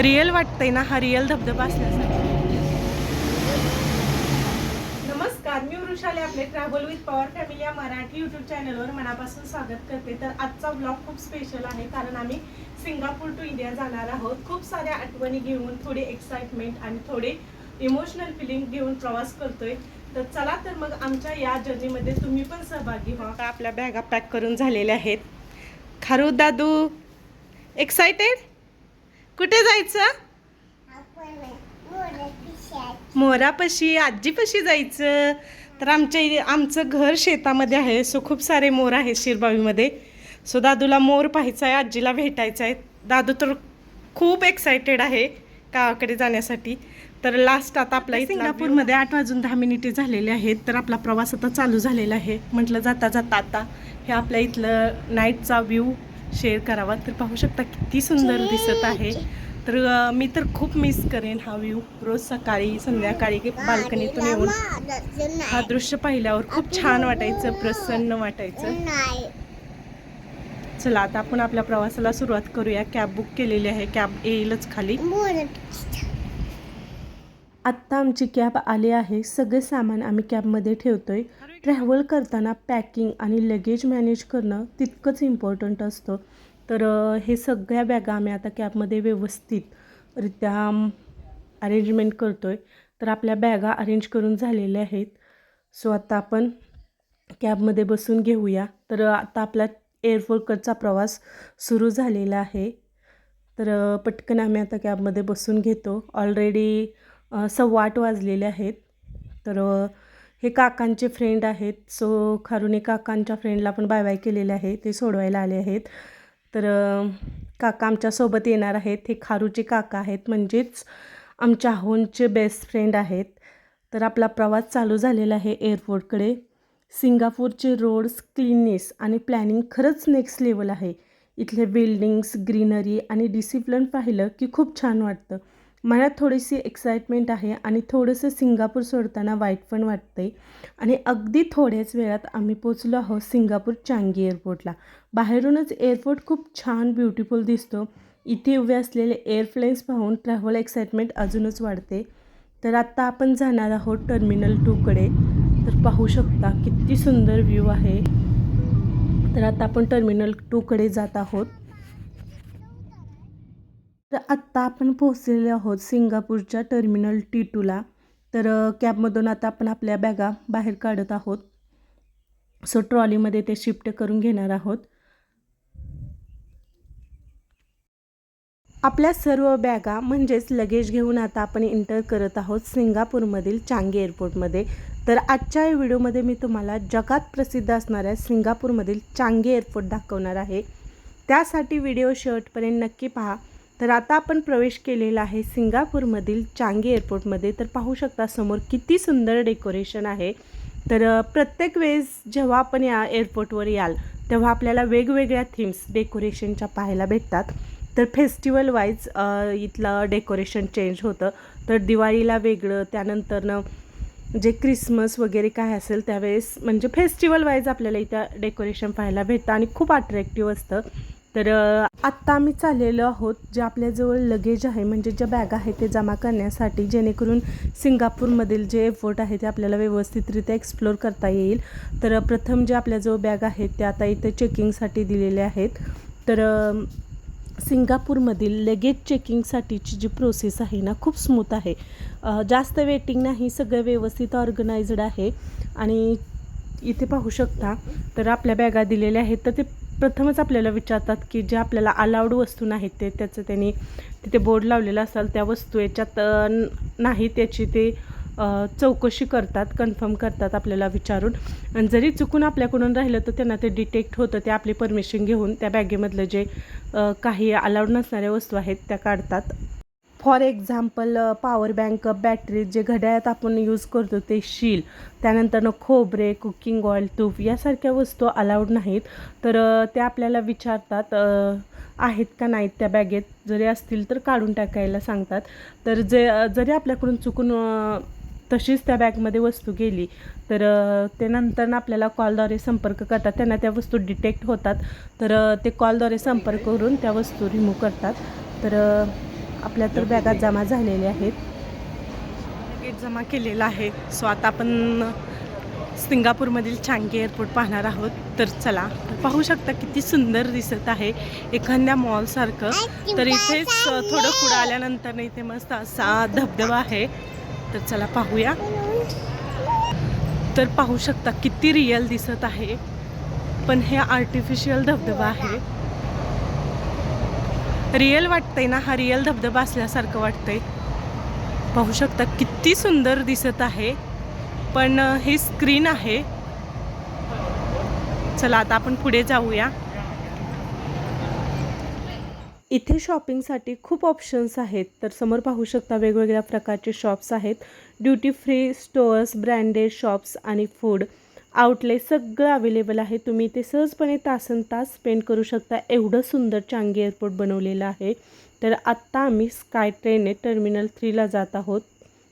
Real वाटतंय ना, हा रिअल धबधबा असल्यासारखा. नमस्कार, मी वृषाली आपले ट्रॅव्हल विथ पॉवर फॅमिली या मराठी यूट्यूब चॅनलवर मनापासून स्वागत करते. तर आजचा ब्लॉग खूप स्पेशल आहे, कारण आम्ही सिंगापूर टू इंडिया जाणार आहोत. खूप साऱ्या आठवणी घेऊन, थोडी एक्साइटमेंट आणि थोडे इमोशनल फिलिंग घेऊन प्रवास करतोय. तर चला तर मग आमच्या या जर्नीमध्ये तुम्ही पण सहभागी व्हा. आपल्या बॅगा पॅक करून झालेल्या आहेत. खारू दादू एक्साइटेड? कुठे जायचं? मोरापाशी, आजीपाशी जायचं. तर आमचं घर शेतामध्ये आहे, सो खूप सारे मोर आहेत शिरबावीमध्ये. सो दादूला मोर पाहायचा आहे, आजीला भेटायचं आहे. दादू तर खूप एक्सायटेड आहे गावाकडे जाण्यासाठी. तर लास्ट आता आपला सिंगापूरमध्ये 8:10 झालेले आहेत. तर आपला प्रवास आता चालू झालेला आहे. म्हटलं जाता जाता आता हे आपल्या इथलं नाईटचा व्ह्यू शेअर करावा. तर पाहू शकता किती सुंदर दिसत आहे. तर मी तर खूप मिस करेन हा व्ह्यू. रोज सकाळी संध्याकाळी बाल्कनीतून येऊन हा दृश्य पाहिल्यावर खूप छान वाटायचं, प्रसन्न वाटायचं. चला आता आपण आपल्या प्रवासाला सुरुवात करूया. कॅब बुक केलेली आहे, कॅब येईलच खाली. आत्ता आमची कॅब आली आहे. सगळे सामान आम्ही कॅबमध्ये ठेवतोय. ट्रॅव्हल करताना पॅकिंग आणि लगेज मॅनेज करणं तितकंच इम्पॉर्टंट असतं. तर हे सगळ्या बॅगा आम्ही आता कॅबमध्ये व्यवस्थितरित्या अरेंजमेंट करतो आहे. तर आपल्या बॅगा अरेंज करून झालेल्या आहेत. सो आता आपण कॅबमध्ये बसून घेऊया. तर आता आपला एअरपोर्टकडचा प्रवास सुरू झालेला आहे. तर पटकन आम्ही आता कॅबमध्ये बसून घेतो. ऑलरेडी 8:15 वाजलेले आहेत. तर हे काकांचे फ्रेंड आहेत. सो खारुने काकांच्या फ्रेंडला पण बाय बाय केलेले आहे, ते सोडवायला आले आहेत. तर काका आमच्यासोबत येणार आहेत. हे खारूचे काका आहेत, म्हणजेच आमच्या होनचे बेस्ट फ्रेंड आहेत. तर आपला प्रवास चालू झालेला आहे एअरपोर्टकडे. सिंगापूरचे रोड्स, क्लीननेस आणि प्लॅनिंग खरंच नेक्स्ट लेवल आहे. इथले बिल्डिंग्स, ग्रीनरी आणि डिसिप्लिन पाहिलं की खूप छान वाटतं. मनात थोडीशी एक्साइटमेंट आहे आणि थोडंसं सिंगापूर सोडताना वाईट पण वाटतंय. आणि अगदी थोड्याच वेळात आम्ही पोचलो आहोत सिंगापूर चांगी एअरपोर्टला. बाहेरूनच एअरपोर्ट खूप छान ब्युटिफुल दिसतो. इथे उभे असलेले एअरप्लेन्स पाहून ट्रॅव्हल एक्साइटमेंट अजूनच वाढते. तर आत्ता आपण जाणार आहोत टर्मिनल 2कडे. तर पाहू शकता किती सुंदर व्ह्यू आहे. तर आता आपण टर्मिनल 2कडे जात आहोत. तर आत्ता आपण पोहोचलेलो आहोत सिंगापूरच्या टर्मिनल T2ला. तर कॅबमधून आता आपण आपल्या बॅगा बाहेर काढत आहोत. सो ट्रॉलीमध्ये ते शिफ्ट करून घेणार आहोत. आपल्या सर्व बॅगा म्हणजेच लगेज घेऊन आता आपण एंटर करत आहोत सिंगापूरमधील चांगी एअरपोर्टमध्ये. तर आजच्या या व्हिडिओमध्ये मी तुम्हाला जगात प्रसिद्ध असणाऱ्या सिंगापूरमधील चांगी एअरपोर्ट दाखवणार आहे. त्यासाठी व्हिडिओ शेवटपर्यंत नक्की पहा. तर आता आपण प्रवेश केलेला आहे सिंगापूरमधील चांगी एअरपोर्टमध्ये. तर पाहू शकता समोर किती सुंदर डेकोरेशन आहे. तर प्रत्येक वेळेस जेव्हा आपण या एअरपोर्टवर याल तेव्हा आपल्याला वेगवेगळ्या थीम्स डेकोरेशनच्या पाहायला भेटतात. तर फेस्टिवल वाईज इथलं डेकोरेशन चेंज होतं. तर दिवाळीला वेगळं, त्यानंतरनं जे क्रिसमस वगैरे काय असेल त्यावेळेस म्हणजे फेस्टिवल वाईज आपल्याला इथं डेकोरेशन पाहायला भेटतं आणि खूप अट्रॅक्टिव्ह असतं. तर आत्ता आम्ही चाललेलो आहोत जे आपल्याजवळ लगेज आहे, म्हणजे ज्या बॅग आहे ते जमा करण्यासाठी, जेणेकरून सिंगापूरमधील जे एअरपोर्ट आहे ते आपल्याला व्यवस्थितरित्या एक्सप्लोर करता येईल. तर प्रथम जे आपल्याजवळ बॅग आहेत ते आता इथे चेकिंगसाठी दिलेले आहेत. तर सिंगापूरमधील लगेज चेकिंगसाठीची जी प्रोसेस आहे ना खूप स्मूथ आहे. जास्त वेटिंग नाही, सगळं व्यवस्थित ऑर्गनाइज्ड आहे. आणि इथे पाहू शकता तर आपल्या बॅगा दिलेल्या आहेत. तर ते प्रथमच आपल्याला विचारतात की जे आपल्याला अलाउड वस्तू नाहीत ते त्याचं त्यांनी तिथे बोर्ड लावलेला असाल त्या वस्तू याच्यात नाही त्याची ते चौकशी करतात, कन्फर्म करतात आपल्याला विचारून. आणि जरी चुकून आपल्याकडून राहिलं तर त्यांना ते डिटेक्ट होतं. ते आपली परमिशन घेऊन त्या बॅगेमधलं जे काही अलाउड नसणाऱ्या वस्तू आहेत त्या काढतात. For example power bank, battery, जे घड्याळात आपण यूज करतो ते शील, त्यानंतरनं खोबरे, कुकिंग ऑइल, तूप यासारख्या वस्तू अलाउड नाहीत. तर त्या आपल्याला विचारतात आहेत का नाहीत त्या बॅगेत. जरी असतील तर काढून टाकायला सांगतात. तर जरी आपल्याकडून चुकून तशीच त्या बॅगमध्ये वस्तू गेली तर ते नंतर आपल्याला कॉलद्वारे संपर्क करतात. त्यांना त्या वस्तू डिटेक्ट होतात. तर ते कॉलद्वारे संपर्क करून त्या वस्तू रिमूव्ह करतात. तर आपल्या तर बॅगा जमा झालेल्या आहेत, लगेच जमा केलेला आहे. सो आता आपण सिंगापूरमधील चांगी एअरपोर्ट पाहणार आहोत. तर चला, पाहू शकता किती सुंदर दिसत आहे, एखाद्या मॉलसारखं. तर इथेच थोडं पुढं आल्यानंतर इथे मस्त असा धबधबा आहे. तर चला पाहूया. तर पाहू शकता किती रिअल दिसत आहे, पण हे आर्टिफिशियल धबधबा आहे. रिअल वाटतंय ना, हा रिअल धबधबा असल्यासारखं वाटतंय. पाहू शकता किती सुंदर दिसत आहे, पण हे स्क्रीन आहे. चला आता आपण पुढे जाऊया. इथे शॉपिंगसाठी खूप ऑप्शन्स आहेत. तर समोर पाहू शकता वेगवेगळ्या प्रकारचे शॉप्स आहेत. Duty free stores, branded shops आणि फूड आउटलेट सगळं अवेलेबल आहे. तुम्ही इथे सहजपणे तासनतास स्पेंड करू शकता. एवढं सुंदर चांगी एअरपोर्ट बनवलेलं आहे. तर आत्ता आम्ही स्काय ट्रेनने टर्मिनल 3ला जात आहोत.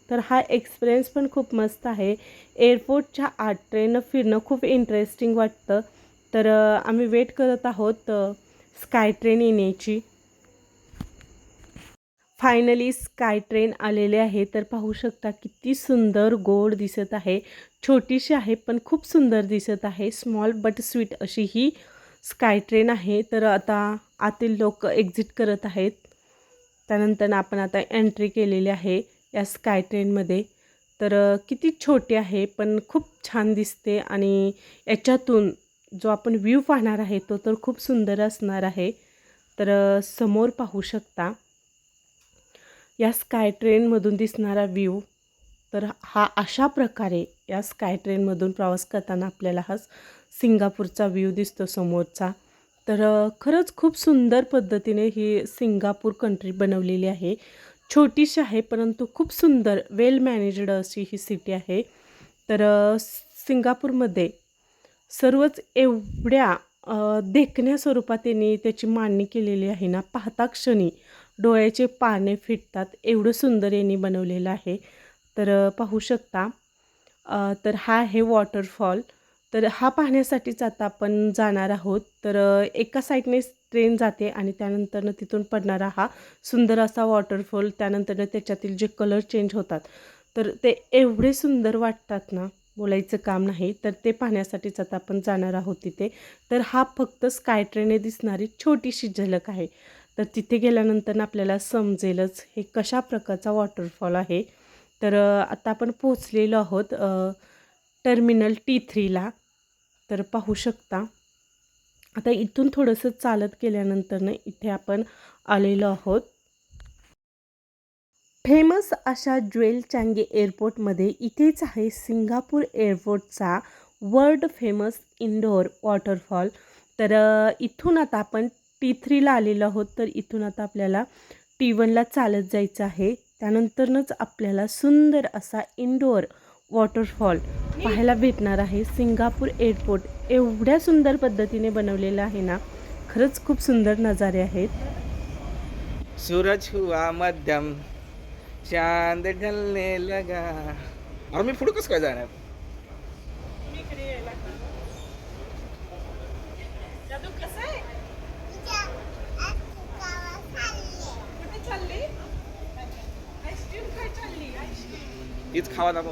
तर हा एक्सपिरियन्स पण खूप मस्त आहे. एअरपोर्टच्या आत ट्रेननं फिरणं खूप इंटरेस्टिंग वाटतं. तर आम्ही वेट करत आहोत स्काय ट्रेन येण्याची. फायनली स्काय ट्रेन आलेले आहे. तर पाहू शकता किती सुंदर गोड दिसत आहे. छोटीशी आहे पण खूप सुंदर दिसत आहे. स्मॉल बट स्वीट अशी ही स्काय ट्रेन आहे. तर आता आतील लोक एक्झिट करत आहेत. त्यानंतर आपण आता एंट्री केलेली आहे या स्काय ट्रेनमध्ये. तर किती छोटी आहे पण खूप छान दिसते, आणि याच्यातून जो आपण व्ह्यू पाहणार आहे तो तर खूप सुंदर असणार आहे. तर समोर पाहू शकता या स्काय ट्रेनमधून दिसणारा व्ह्यू. तर हा अशा प्रकारे या स्काय ट्रेनमधून प्रवास करताना आपल्याला हा सिंगापूरचा व्ह्यू दिसतो समोरचा. तर खरंच खूप सुंदर पद्धतीने ही सिंगापूर कंट्री बनवलेली आहे. छोटीशी आहे परंतु खूप सुंदर वेल मॅनेज्ड अशी ही सिटी आहे. तर सिंगापूरमध्ये सर्वच एवढ्या देखण्या स्वरूपात त्यांनी त्याची मांडणी केलेली आहे ना, पाहता क्षणी डोळ्याचे पाने फिटतात, एवढं सुंदर यांनी बनवलेलं आहे. तर पाहू शकता. तर हा आहे वॉटरफॉल. तर हा पाहण्यासाठीच आता आपण जाणार आहोत. तर एका साईडने ट्रेन जाते आणि त्यानंतरनं तिथून पडणारा हा सुंदर असा वॉटरफॉल, त्यानंतरनं त्याच्यातील जे कलर चेंज होतात, तर ते एवढे सुंदर वाटतात ना, बोलायचं काम नाही. तर ते पाहण्यासाठीच आता आपण जाणार आहोत तिथे. तर हा फक्त स्काय ट्रेनने दिसणारी छोटीशी झलक आहे. तर तिथे गेल्यानंतर आपल्याला समजेलच हे कशा प्रकारचा वॉटरफॉल आहे. तर आता आपण पोहोचलेलो आहोत टर्मिनल T3ला. तर पाहू शकता. आता इथून थोडंसं चालत गेल्यानंतरनं इथे आपण आलेलो आहोत फेमस अशा ज्वेल चांगी एअरपोर्टमध्ये. इथेच आहे सिंगापूर एअरपोर्टचा वर्ल्ड फेमस इंडोर वॉटरफॉल. तर इथून आता आपण T3ला आलेलो आहोत. तर इथून आता आपल्याला T1ला चालत जायचं आहे. त्यानंतरच आपल्याला सुंदर असा इंडोर वॉटरफॉल पाहायला भेटणार आहे. सिंगापूर एअरपोर्ट एवढ्या सुंदर पद्धतीने बनवलेलं आहे ना, खरंच खूप सुंदर नजारे आहेत. सूरज हुआ मध्यम, चांद ढलने लगा. अरे मी पुढे कसं काय जाणार? हीच खावा नको.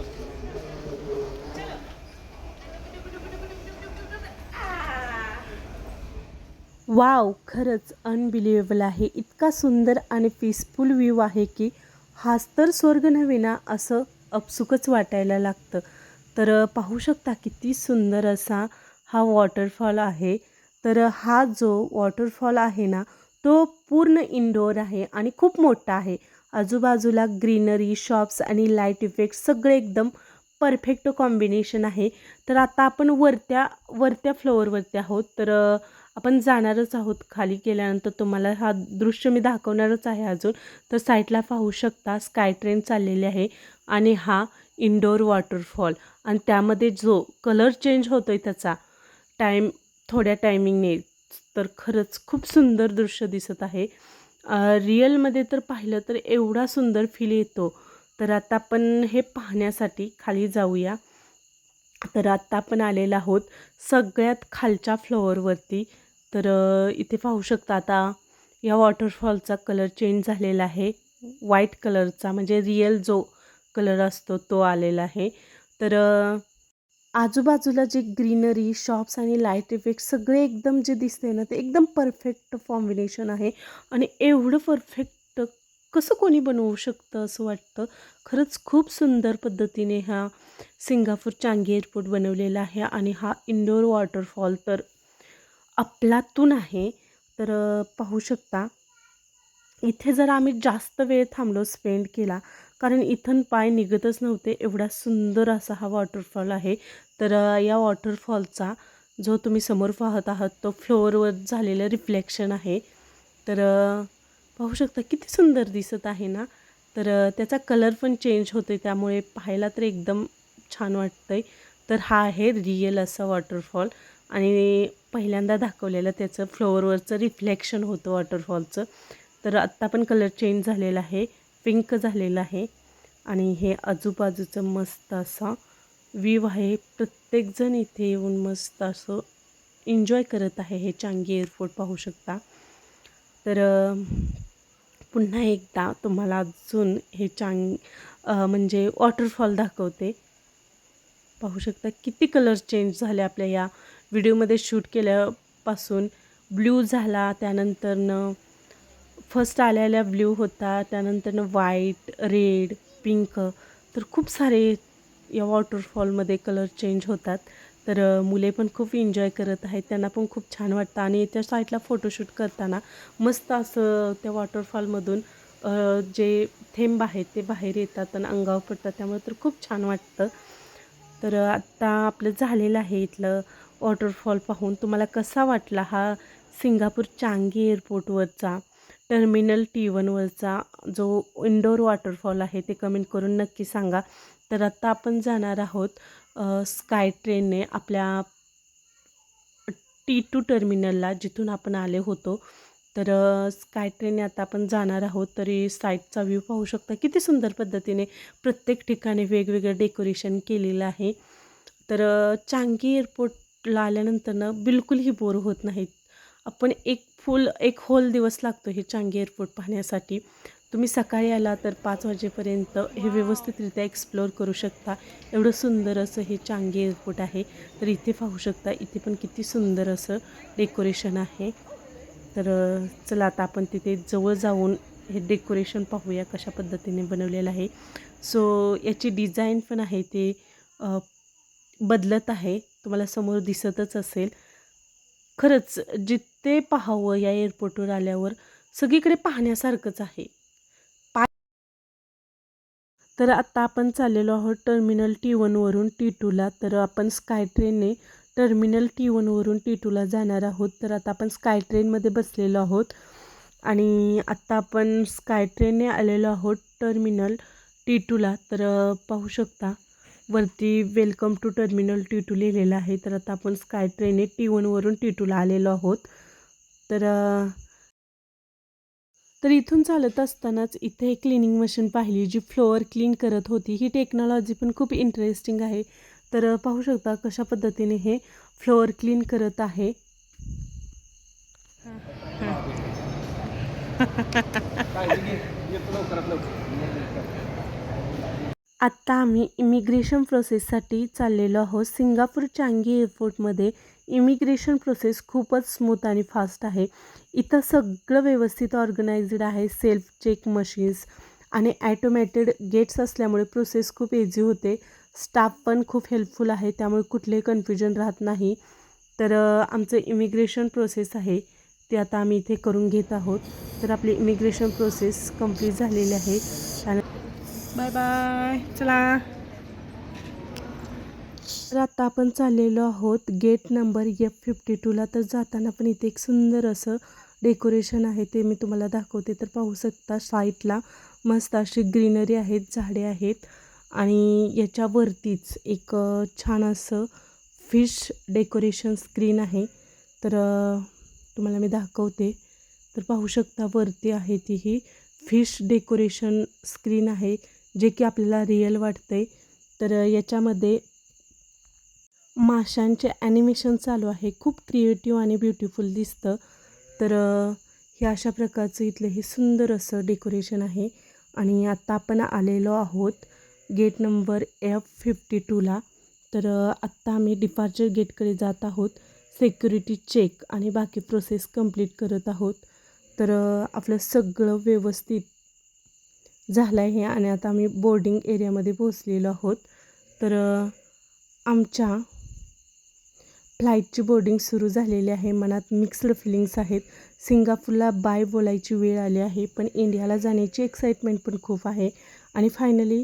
वाव, खरंच अनबिलिव्हेबल आहे. इतका सुंदर आणि पीसफुल व्ह्यू आहे की हाच तर स्वर्ग नव्हे ना, असं अपसुकच वाटायला लागतं. तर पाहू शकता किती सुंदर असा हा वॉटरफॉल आहे. तर हा जो वॉटरफॉल आहे ना, तो पूर्ण इनडोअर आहे आणि खूप मोठा आहे. आजूबाजूला ग्रीनरी, शॉप्स आणि लाईट इफेक्ट सगळे एकदम परफेक्ट कॉम्बिनेशन आहे. तर आता आपण वरत्या वरत्या फ्लोअरवरती आहोत. तर आपण जाणारच आहोत. खाली गेल्यानंतर तुम्हाला हा दृश्य मी दाखवणारच आहे अजून. तर साईडला पाहू शकता स्काय ट्रेन चाललेली आहे आणि हा इंडोर वॉटरफॉल, आणि त्यामध्ये जो कलर चेंज होतो आहे त्याचा थोड्या टायमिंगने, तर खरंच खूप सुंदर दृश्य दिसत आहे. रिअलमध्ये तर पाहिलं तर एवढा सुंदर फील येतो. तर आता आपण हे पाहण्यासाठी खाली जाऊया. तर आत्ता आपण आलेलो आहोत सगळ्यात खालच्या फ्लोअरवरती. तर इथे पाहू शकता आता या वॉटरफॉलचा कलर चेंज झालेला आहे. व्हाईट कलरचा म्हणजे रिअल जो कलर असतो तो आलेला आहे. तर आजूबाजूला जे ग्रीनरी, शॉप्स आणि लाईट इफेक्ट सगळे एकदम जे दिसते ना, ते एकदम परफेक्ट कॉम्बिनेशन आहे आणि एवढं परफेक्ट कसं कोणी बनवू शकतं असं वाटतं. खरंच खूप सुंदर पद्धतीने हा सिंगापूर चांगी एअरपोर्ट बनवलेला आहे आणि हा इंडोर वॉटरफॉल तर अफलातून आहे. तर पाहू शकता. इथे जर आम्ही जास्त वेळ थांबलो, स्पेंड केला, कारण इथून पाय निघतच नव्हते, एवढा सुंदर असा हा वॉटरफॉल आहे. तर या वॉटरफॉलचा जो तुम्ही समोर पाहत आहात तो फ्लोअरवर झालेलं रिफ्लेक्शन आहे. तर पाहू शकता किती सुंदर दिसत आहे ना. तर त्याचा कलर पण चेंज होतो त्यामुळे पाहायला तर एकदम छान वाटतंय. तर हा आहे रिअल असा वॉटरफॉल आणि पहिल्यांदा दाखवलेलं त्याचं फ्लोअरवरचं रिफ्लेक्शन होतं वॉटरफॉलचं. तर आत्ता पण कलर चेंज झालेला आहे, पिंक झालेला आहे आणि हे आजूबाजूचं मस्त असा व्ह्यू आहे. प्रत्येकजण इथे येऊन मस्त असं एन्जॉय करत आहे. हे चांगी एअरपोर्ट पाहू शकता. तर पुन्हा एकदा तुम्हाला अजून हे म्हणजे वॉटरफॉल दाखवते. पाहू शकता किती कलर चेंज झाले आपल्या या व्हिडिओमध्ये शूट केल्यापासून. ब्ल्यू झाला, त्यानंतरनं फर्स्ट आलेला ब्ल्यू होता, त्यानंतरनं व्हाईट, रेड, पिंक. तर खूप सारे या वॉटरफॉलमध्ये कलर चेंज होतात. तर मुले पण खूप एन्जॉय करत आहेत, त्यांना पण खूप छान वाटतं आणि त्या साईडला फोटोशूट करताना मस्त असं त्या वॉटरफॉलमधून जे थेंब आहेत ते बाहेर येतात आणि अंगावर पडतात, त्यामुळे तर खूप छान वाटतं. तर आत्ता आपलं झालेलं आहे इथलं वॉटरफॉल पाहून. तुम्हाला कसा वाटला हा सिंगापूर चांगी एअरपोर्टवरचा टर्मिनल T1वरचा जो इंडोर वॉटरफॉल आहे ते कमेंट करून नक्की सांगा. तर आत्ता आपण जाणार आहोत स्काय ट्रेनने आपल्या T2 टर्मिनलला, जिथून आपण आले होतो. तर स्काय ट्रेनने आता आपण जाणार आहोत. तरी साईडचा व्ह्यू पाहू शकता किती सुंदर पद्धतीने प्रत्येक ठिकाणी वेगवेगळं डेकोरेशन केलेलं आहे. तर चांगी एअरपोर्टला आल्यानंतरनं बिलकुलही बोर होत नाहीत. आपण एक होल दिवस लागतो हे चांगी एअरपोर्ट पाहण्यासाठी. तुम्ही सकाळी आला तर 5 वाजेपर्यंत हे व्यवस्थितरित्या एक्सप्लोअर करू शकता. एवढं सुंदर असं हे चांगी एअरपोर्ट आहे. तर इथे पाहू शकता, इथे पण किती सुंदर असं डेकोरेशन आहे. तर चला आता आपण तिथे जवळ जाऊन हे डेकोरेशन पाहूया कशा पद्धतीने बनवलेलं आहे. सो याची डिझाईन पण आहे ते बदलत आहे. तुम्हाला समोर दिसतच असेल. खरंच जिथे पाहावं या एअरपोर्टवर आल्यावर सगळीकडे पाहण्यासारखंच आहे. तर आत्ता आपण चाललेलो आहोत टर्मिनल T1वरून T2ला. तर आपण स्काय ट्रेनने टर्मिनल T1वरून T2ला जाणार आहोत. तर आता आपण स्काय ट्रेनमध्ये बसलेलो आहोत आणि आत्ता आपण स्काय ट्रेनने आलेलो आहोत टर्मिनल T2ला. तर पाहू शकता वरती वेलकम टू टर्मिनल T2 लिहिलेलं आहे. तर आता आपण स्काय ट्रेनने T1वरून T2ला आलेलो आहोत. तर इथून चालत असतानाच इथे एक क्लिनिंग मशीन पाहिली जी फ्लोअर क्लीन करत होती. ही टेक्नॉलॉजी पण खूप इंटरेस्टिंग आहे. तर पाहू शकता कशा पद्धतीने हे फ्लोअर क्लीन करत आहे. आत्ता आम्ही इमिग्रेशन प्रोसेससाठी चाललेलो आहोत. सिंगापूर चांगी एअरपोर्टमध्ये इमिग्रेशन प्रोसेस खूपच स्मूथ आणि फास्ट आहे. इथं सगळं व्यवस्थित ऑर्गनायझ्ड आहे. सेल्फ चेक मशीन्स आणि ॲटोमॅटेड गेट्स असल्यामुळे प्रोसेस खूप इझी होते. स्टाफ पण खूप हेल्पफुल आहे, त्यामुळे कुठलेही कन्फ्युजन राहत नाही. तर आमचं इमिग्रेशन प्रोसेस आहे ते आता आम्ही इथे करून घेत आहोत. तर आपली इमिग्रेशन प्रोसेस कंप्लीट झालेली आहे. बाय बाय, चला. तर आता आपण चाललेलो आहोत गेट नंबर F52ला. तर जाताना पण इथे एक सुंदर असं डेकोरेशन आहे ते मी तुम्हाला दाखवते. तर पाहू शकता साईडला मस्त अशी ग्रीनरी आहेत, झाडे आहेत आणि याच्यावरतीच एक छान असं फिश डेकोरेशन स्क्रीन आहे. तर तुम्हाला मी दाखवते. तर पाहू शकता वरती आहे ती ही फिश डेकोरेशन स्क्रीन आहे, जे की आपल्याला रिअल वाटते. तर याच्यामध्ये माशांचे ॲनिमेशन चालू आहे. खूप क्रिएटिव्ह आणि ब्युटिफुल दिसतं. तर हे अशा प्रकारचं इथलं हे सुंदर असं डेकोरेशन आहे आणि आत्ता आपण आलेलो आहोत गेट नंबर F52ला. तर आत्ता आम्ही डिपार्चर गेटकडे जात आहोत. सिक्युरिटी चेक आणि बाकी प्रोसेस कंप्लीट करत आहोत. तर आपलं सगळं व्यवस्थित झालं आहे आणि आता आम्ही बोर्डिंग एरियामध्ये पोहोचलेलो आहोत. तर आमच्या फ्लाईटची बोर्डिंग सुरू झालेली आहे. मनात मिक्स्ड फिलिंग्स आहेत. सिंगापूरला बाय बोलायची वेळ आली आहे, पण इंडियाला जाण्याची एक्साइटमेंट पण खूप आहे. आणि फायनली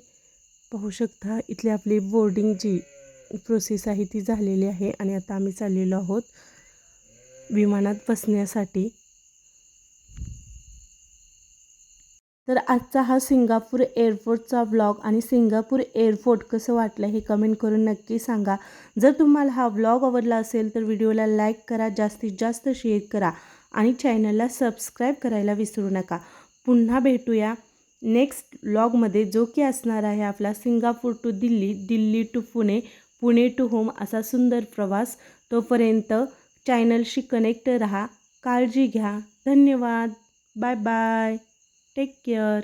पाहू शकता इथली आपली बोर्डिंग जी प्रोसेस आहे ती झालेली आहे आणि आता आम्ही चाललेलो आहोत विमानात बसण्यासाठी. तर आजचा हा सिंगापूर एअरपोर्टचा व्लॉग आणि सिंगापूर एअरपोर्ट कसं वाटलं हे कमेंट करून नक्की सांगा. जर तुम्हाला हा व्लॉग आवडला असेल तर व्हिडिओला लाईक करा, जास्तीत जास्त शेअर करा आणि चॅनलला सबस्क्राईब करायला विसरू नका. पुन्हा भेटूया नेक्स्ट व्लॉगमध्ये, जो की असणार आहे आपला Singapore to Delhi, Delhi to Pune, Pune to home असा सुंदर प्रवास. तोपर्यंत चॅनलशी कनेक्ट रहा. काळजी घ्या. धन्यवाद. Bye bye. Take care.